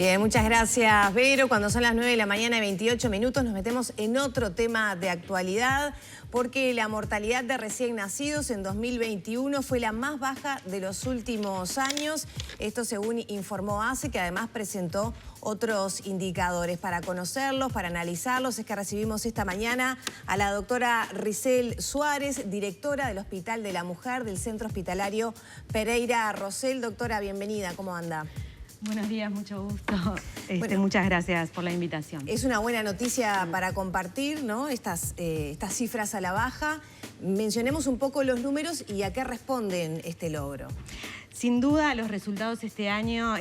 Bien, muchas gracias, Vero. Cuando son las 9 de la mañana y 28 minutos nos metemos en otro tema de actualidad, porque la mortalidad de recién nacidos en 2021 fue la más baja de los últimos años. Esto según informó ACE, que además presentó otros indicadores. Para conocerlos, para analizarlos, es que recibimos esta mañana a la doctora Risel Suárez, directora del Hospital de la Mujer del Centro Hospitalario Pereira Rosell. Doctora, bienvenida, ¿cómo anda? Buenos días, mucho gusto. Muchas gracias por la invitación. Es una buena noticia para compartir, ¿no? Estas cifras a la baja. Mencionemos un poco los números y a qué responden este logro. Sin duda, los resultados este año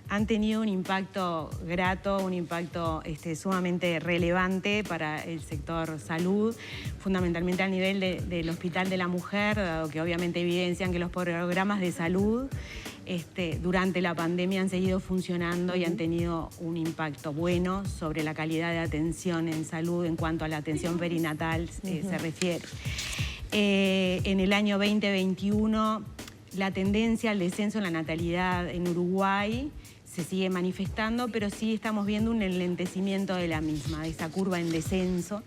han tenido un impacto grato, un impacto sumamente relevante para el sector salud, fundamentalmente a nivel del Hospital de la Mujer, dado que obviamente evidencian que los programas de salud durante la pandemia han seguido funcionando y han tenido un impacto bueno sobre la calidad de atención en salud en cuanto a la atención perinatal se refiere. En el año 2021, la tendencia al descenso en la natalidad en Uruguay se sigue manifestando, pero sí estamos viendo un enlentecimiento de la misma, de esa curva en descenso.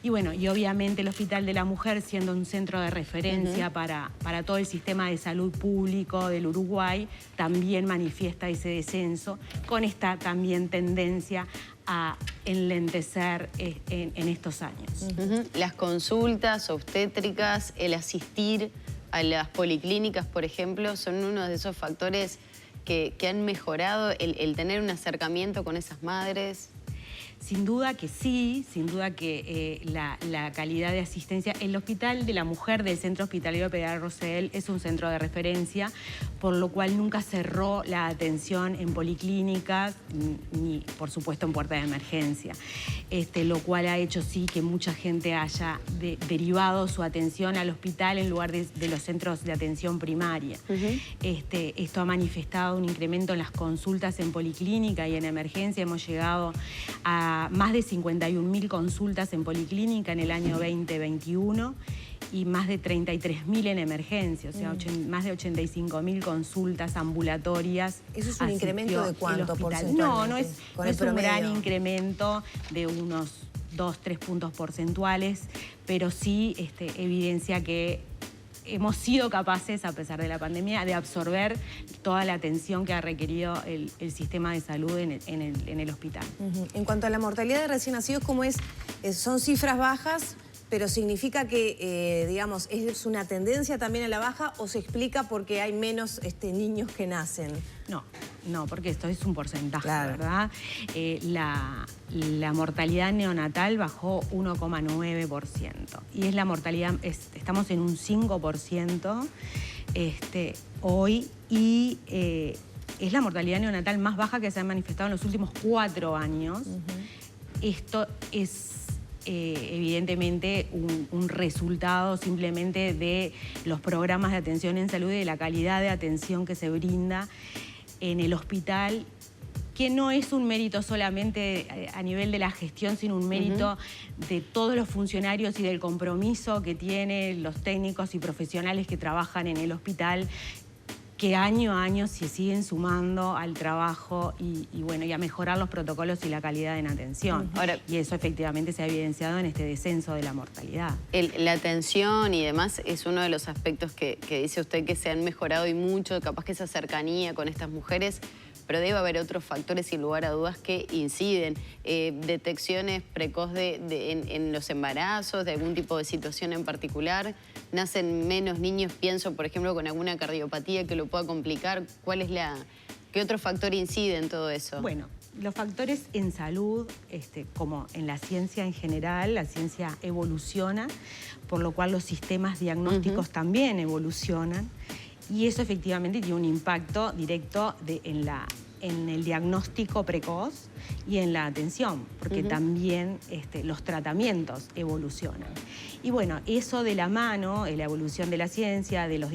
Y bueno, y obviamente el Hospital de la Mujer, siendo un centro de referencia para todo el sistema de salud público del Uruguay, también manifiesta ese descenso, con esta también tendencia a enlentecer en estos años. Las consultas obstétricas, el asistir a las policlínicas, por ejemplo, son uno de esos factores que han mejorado el tener un acercamiento con esas madres. Sin duda que sí, sin duda que la calidad de asistencia. El Hospital de la Mujer del Centro Hospitalario Pereira Rosell es un centro de referencia, por lo cual nunca cerró la atención en policlínicas ni, por supuesto, en puerta de emergencia. Lo cual ha hecho sí que mucha gente haya derivado su atención al hospital en lugar de los centros de atención primaria. Esto ha manifestado un incremento en las consultas en policlínica y en emergencia. Hemos llegado a más de 51.000 consultas en policlínica en el año 2021 y más de 33.000 en emergencia, o sea, más de 85.000 consultas ambulatorias. ¿Eso es un incremento de cuánto porcentualmente? No es un gran incremento de unos 2-3 puntos porcentuales, pero sí evidencia que hemos sido capaces, a pesar de la pandemia, de absorber toda la atención que ha requerido el sistema de salud en el hospital. En cuanto a la mortalidad de recién nacidos, ¿cómo es? ¿Son cifras bajas, pero significa que, digamos, es una tendencia también a la baja o se explica porque hay menos niños que nacen? No, porque esto es un porcentaje, claro, ¿verdad? La mortalidad neonatal bajó 1,9%. Y es la mortalidad, estamos en un 5% hoy y es la mortalidad neonatal más baja que se ha manifestado en los últimos 4 años. Esto es evidentemente un resultado simplemente de los programas de atención en salud y de la calidad de atención que se brinda en el hospital, que no es un mérito solamente a nivel de la gestión, sino un mérito de todos los funcionarios y del compromiso que tienen los técnicos y profesionales que trabajan en el hospital, que año a año se siguen sumando al trabajo y a mejorar los protocolos y la calidad en atención. Ahora, y eso efectivamente se ha evidenciado en este descenso de la mortalidad. La atención y demás es uno de los aspectos que dice usted que se han mejorado y mucho, capaz que esa cercanía con estas mujeres, pero debe haber otros factores sin lugar a dudas que inciden. Detecciones precoz en los embarazos, de algún tipo de situación en particular. Nacen menos niños, pienso, por ejemplo, con alguna cardiopatía que lo pueda complicar. ¿Qué otro factor incide en todo eso? Bueno, los factores en salud, como en la ciencia en general, la ciencia evoluciona, por lo cual los sistemas diagnósticos también evolucionan. Y eso efectivamente tiene un impacto directo en el diagnóstico precoz y en la atención, porque también los tratamientos evolucionan. Y bueno, eso de la mano, la evolución de la ciencia, de los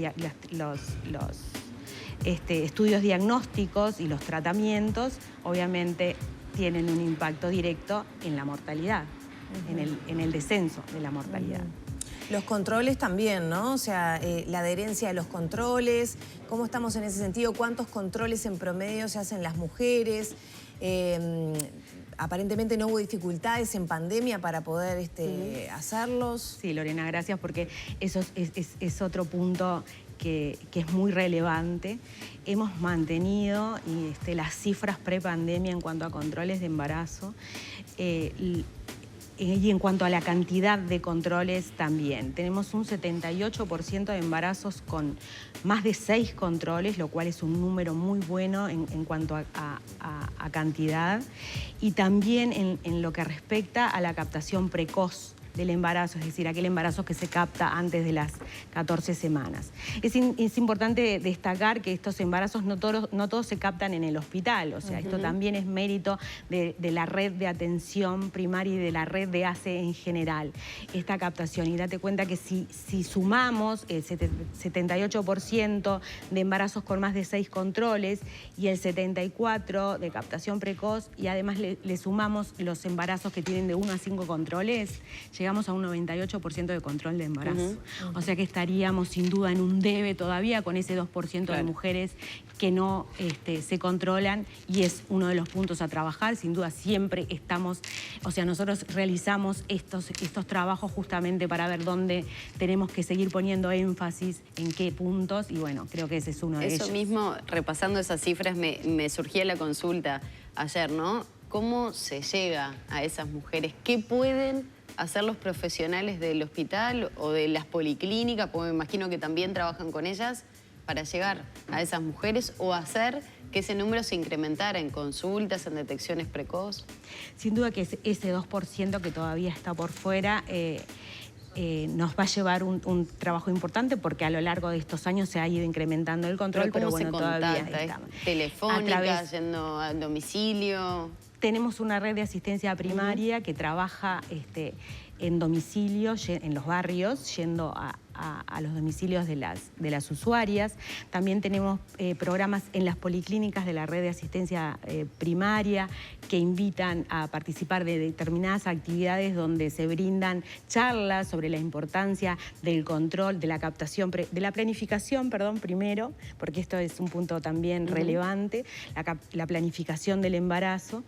estudios diagnósticos y los tratamientos, obviamente tienen un impacto directo en la mortalidad, en el descenso de la mortalidad. Los controles también, ¿no? O sea, la adherencia a los controles, ¿cómo estamos en ese sentido? ¿Cuántos controles en promedio se hacen las mujeres? Aparentemente no hubo dificultades en pandemia para poder hacerlos. Sí, Lorena, gracias, porque eso es otro punto que es muy relevante. Hemos mantenido las cifras pre-pandemia en cuanto a controles de embarazo y en cuanto a la cantidad de controles también. Tenemos un 78% de embarazos con más de 6 controles, lo cual es un número muy bueno en cuanto a cantidad. Y también en lo que respecta a la captación precoz del embarazo, es decir, aquel embarazo que se capta antes de las 14 semanas. Es importante destacar que estos embarazos no todos se captan en el hospital, o sea, esto también es mérito de la red de atención primaria y de la red de ACE en general, esta captación. Y date cuenta que si sumamos el 78% de embarazos con más de 6 controles y el 74% de captación precoz, y además le sumamos los embarazos que tienen de 1 a 5 controles, llegamos a un 98% de control de embarazo. O sea que estaríamos sin duda en un debe todavía con ese 2% de mujeres que no se controlan, y es uno de los puntos a trabajar. Sin duda siempre estamos, o sea, nosotros realizamos estos trabajos justamente para ver dónde tenemos que seguir poniendo énfasis, en qué puntos, y bueno, creo que ese es uno de ellos. Eso mismo, repasando esas cifras, me surgía la consulta ayer, ¿no? ¿Cómo se llega a esas mujeres? ¿Qué pueden hacer los profesionales del hospital o de las policlínicas? Porque me imagino que también trabajan con ellas para llegar a esas mujeres o hacer que ese número se incrementara en consultas, en detecciones precoz. Sin duda que ese 2% que todavía está por fuera nos va a llevar un trabajo importante, porque a lo largo de estos años se ha ido incrementando el control, pero bueno, todavía estamos. ¿Telefónica, yendo al domicilio? Tenemos una red de asistencia primaria que trabaja en domicilio, en los barrios, yendo a los domicilios de las usuarias. También tenemos programas en las policlínicas de la red de asistencia primaria que invitan a participar de determinadas actividades donde se brindan charlas sobre la importancia del control, de la captación, de la planificación, primero, porque esto es un punto también relevante, la planificación del embarazo.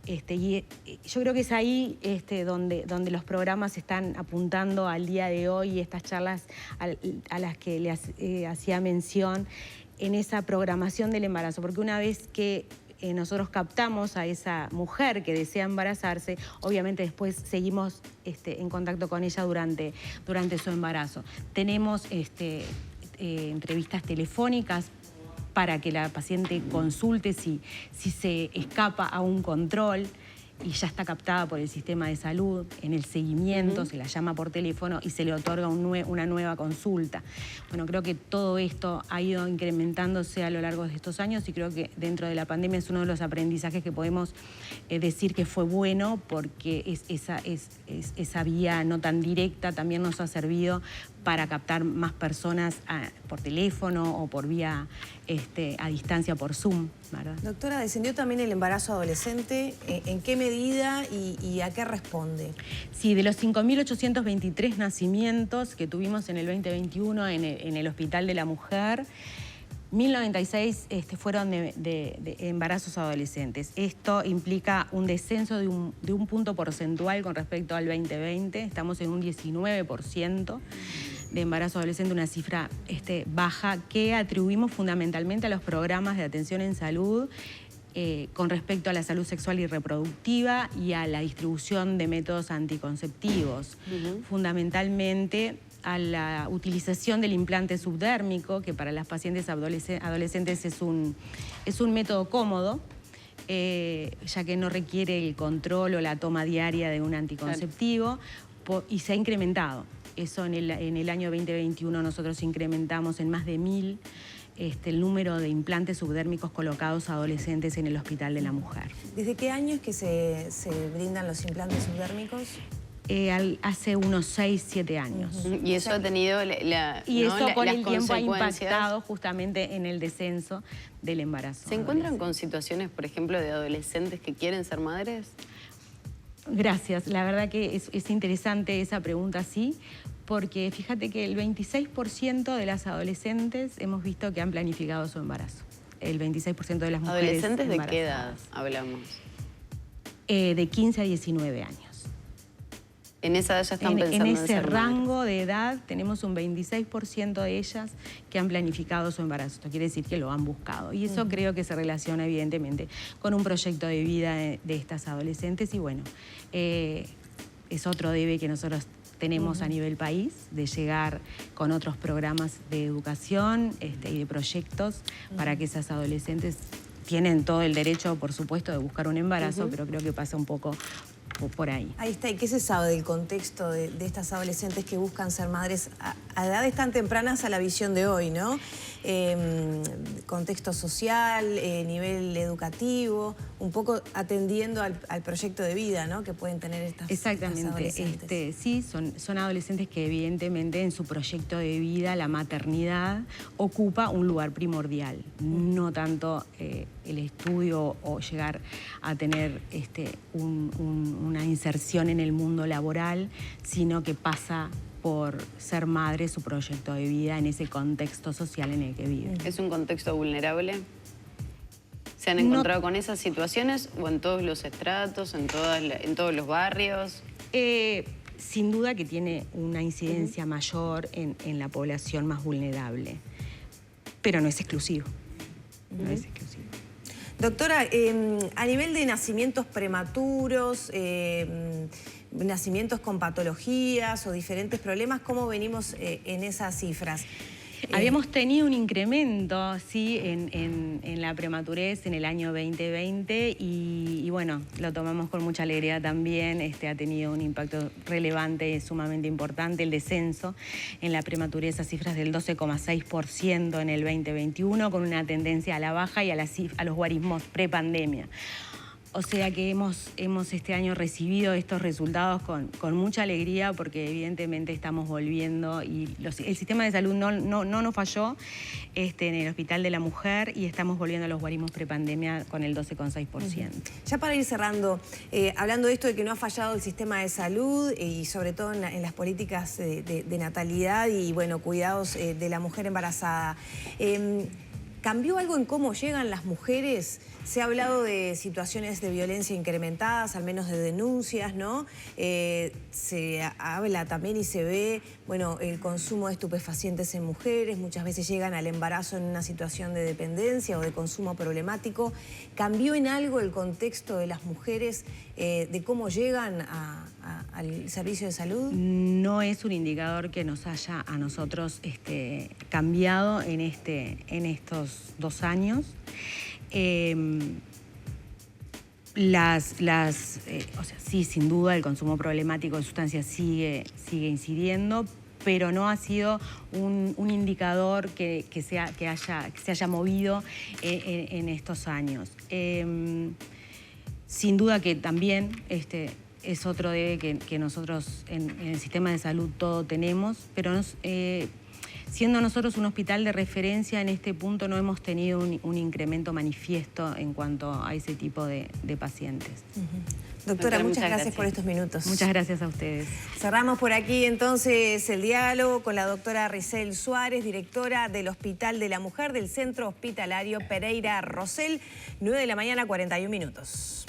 Y yo creo que es ahí donde los programas están apuntando al día de hoy, y estas charlas a las que le hacía mención, en esa programación del embarazo, porque una vez que nosotros captamos a esa mujer que desea embarazarse, obviamente después seguimos en contacto con ella durante su embarazo. Tenemos entrevistas telefónicas para que la paciente consulte si se escapa a un control y ya está captada por el sistema de salud. En el seguimiento se la llama por teléfono y se le otorga una nueva consulta. Bueno, creo que todo esto ha ido incrementándose a lo largo de estos años, y creo que dentro de la pandemia es uno de los aprendizajes que podemos decir que fue bueno, porque esa vía no tan directa también nos ha servido para captar más personas por teléfono o por vía a distancia por Zoom, ¿verdad? Doctora, ¿descendió también el embarazo adolescente? ¿En qué medida y a qué responde? Sí, de los 5.823 nacimientos que tuvimos en el 2021 en el Hospital de la Mujer, 1.096 fueron de embarazos adolescentes. Esto implica un descenso de un punto porcentual con respecto al 2020. Estamos en un 19% de embarazo adolescente, una cifra baja que atribuimos fundamentalmente a los programas de atención en salud con respecto a la salud sexual y reproductiva y a la distribución de métodos anticonceptivos. Fundamentalmente a la utilización del implante subdérmico, que para las pacientes adolescentes es un método cómodo, ya que no requiere el control o la toma diaria de un anticonceptivo, y se ha incrementado. Eso en el año 2021 nosotros incrementamos en más de 1.000 el número de implantes subdérmicos colocados a adolescentes en el Hospital de la Mujer. ¿Desde qué año es que se brindan los implantes subdérmicos? Hace unos 6, 7 años. Y eso ha tenido y eso con el tiempo ha impactado justamente en el descenso del embarazo. ¿Se encuentran con situaciones, por ejemplo, de adolescentes que quieren ser madres? Gracias. La verdad que es interesante esa pregunta, sí, porque fíjate que el 26% de las adolescentes hemos visto que han planificado su embarazo. El 26% de las mujeres ¿Adolescentes de embarazadas. qué edad hablamos? De 15 a 19 años. En esa edad ya están pensando en en ese ser rango madres. de edad tenemos un 26% de ellas que han planificado su embarazo. Esto quiere decir que lo han buscado. Y eso creo que se relaciona evidentemente con un proyecto de vida de estas adolescentes. Y bueno, es otro debe que nosotros tenemos a nivel país, de llegar con otros programas de educación y de proyectos para que esas adolescentes tienen todo el derecho, por supuesto, de buscar un embarazo, pero creo que pasa un poco por ahí. Ahí está. ¿Y qué se sabe del contexto de estas adolescentes que buscan ser madres a edades tan tempranas a la visión de hoy, ¿no? Contexto social, nivel educativo, un poco atendiendo al proyecto de vida, ¿no?, que pueden tener estas adolescentes. Sí, son adolescentes que evidentemente en su proyecto de vida la maternidad ocupa un lugar primordial, no tanto el estudio o llegar a tener una inserción en el mundo laboral, sino que pasa por ser madre su proyecto de vida en ese contexto social en el que vive. ¿Es un contexto vulnerable? ¿Se han encontrado con esas situaciones o en todos los estratos, en todos los barrios? Sin duda que tiene una incidencia mayor en la población más vulnerable, pero no es exclusivo. No es exclusivo. Doctora, a nivel de nacimientos prematuros, nacimientos con patologías o diferentes problemas, ¿cómo venimos en esas cifras? Habíamos tenido un incremento, sí, en la prematurez en el año 2020 y bueno, lo tomamos con mucha alegría también. Ha tenido un impacto relevante, sumamente importante, el descenso en la prematurez a cifras del 12,6% en el 2021, con una tendencia a la baja y a los guarismos prepandemia. O sea que hemos este año recibido estos resultados con mucha alegría porque evidentemente estamos volviendo y el sistema de salud no nos falló en el Hospital de la Mujer y estamos volviendo a los guarismos prepandemia con el 12,6%. Ya para ir cerrando, hablando de esto de que no ha fallado el sistema de salud y sobre todo en las políticas de natalidad y bueno, cuidados de la mujer embarazada, ¿cambió algo en cómo llegan las mujeres? Se ha hablado de situaciones de violencia incrementadas, al menos de denuncias, ¿no? Se habla también y se ve, bueno, el consumo de estupefacientes en mujeres. Muchas veces llegan al embarazo en una situación de dependencia o de consumo problemático. ¿Cambió en algo el contexto de las mujeres de cómo llegan al servicio de salud? No es un indicador que nos haya a nosotros cambiado en estos 2 años. O sea, sí, sin duda el consumo problemático de sustancias sigue incidiendo, pero no ha sido un indicador que se haya movido en estos años. Sin duda que también es otro debe que nosotros en el sistema de salud todo tenemos, pero siendo nosotros un hospital de referencia, en este punto no hemos tenido un incremento manifiesto en cuanto a ese tipo de pacientes. Doctora, muchas gracias por estos minutos. Muchas gracias a ustedes. Cerramos por aquí entonces el diálogo con la doctora Risel Suárez, directora del Hospital de la Mujer del Centro Hospitalario Pereira Rosell, 9 de la mañana, 41 minutos.